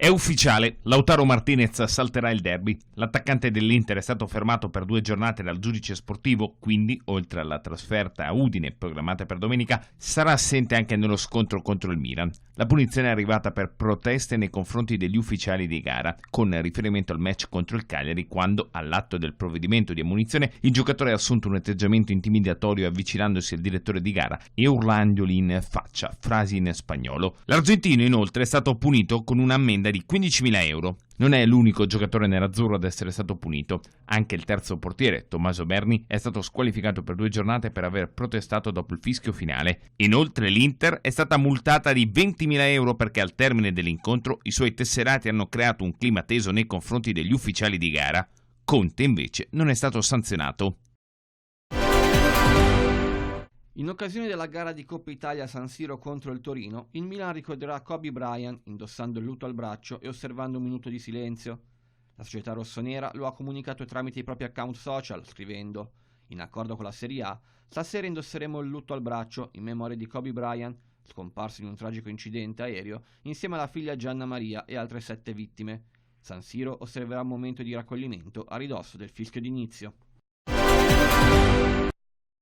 È ufficiale, Lautaro Martinez salterà il derby. L'attaccante dell'Inter è stato fermato per 2 giornate dal giudice sportivo, quindi, oltre alla trasferta a Udine programmata per domenica, sarà assente anche nello scontro contro il Milan. La punizione è arrivata per proteste nei confronti degli ufficiali di gara, con riferimento al match contro il Cagliari, quando, all'atto del provvedimento di ammonizione, il giocatore ha assunto un atteggiamento intimidatorio avvicinandosi al direttore di gara e urlandogli in faccia frasi in spagnolo. L'argentino, inoltre, è stato punito con un'ammenda di 15.000 euro. Non è l'unico giocatore nerazzurro ad essere stato punito. Anche il terzo portiere, Tommaso Berni, è stato squalificato per 2 giornate per aver protestato dopo il fischio finale. Inoltre l'Inter è stata multata di 20.000 euro perché al termine dell'incontro i suoi tesserati hanno creato un clima teso nei confronti degli ufficiali di gara. Conte invece non è stato sanzionato. In occasione della gara di Coppa Italia a San Siro contro il Torino, il Milan ricorderà Kobe Bryant indossando il lutto al braccio e osservando un minuto di silenzio. La società rossonera lo ha comunicato tramite i propri account social, scrivendo: in accordo con la Serie A, stasera indosseremo il lutto al braccio in memoria di Kobe Bryant, scomparso in un tragico incidente aereo, insieme alla figlia Gianna Maria e altre 7 vittime. San Siro osserverà un momento di raccoglimento a ridosso del fischio d'inizio.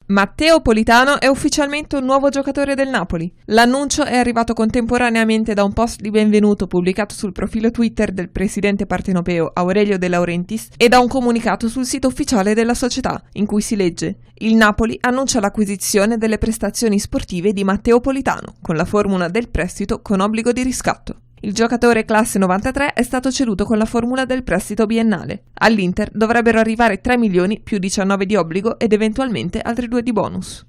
Matteo Politano è ufficialmente un nuovo giocatore del Napoli. L'annuncio è arrivato contemporaneamente da un post di benvenuto pubblicato sul profilo Twitter del presidente partenopeo Aurelio De Laurentiis e da un comunicato sul sito ufficiale della società, in cui si legge: il Napoli annuncia l'acquisizione delle prestazioni sportive di Matteo Politano, con la formula del prestito con obbligo di riscatto. Il giocatore classe 93 è stato ceduto con la formula del prestito biennale. All'Inter dovrebbero arrivare 3 milioni più 19 di obbligo ed eventualmente altri 2 di bonus.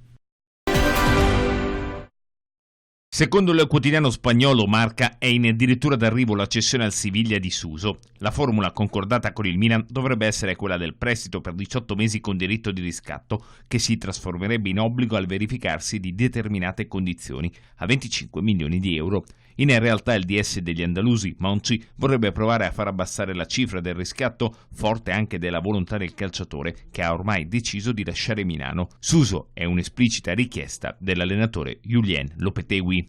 Secondo il quotidiano spagnolo Marca è in addirittura d'arrivo la cessione al Siviglia di Suso. La formula concordata con il Milan dovrebbe essere quella del prestito per 18 mesi con diritto di riscatto, che si trasformerebbe in obbligo al verificarsi di determinate condizioni, a 25 milioni di euro. In realtà il DS degli andalusi, Monchi, vorrebbe provare a far abbassare la cifra del riscatto, forte anche della volontà del calciatore, che ha ormai deciso di lasciare Milano. Suso è un'esplicita richiesta dell'allenatore Julien Lopetegui.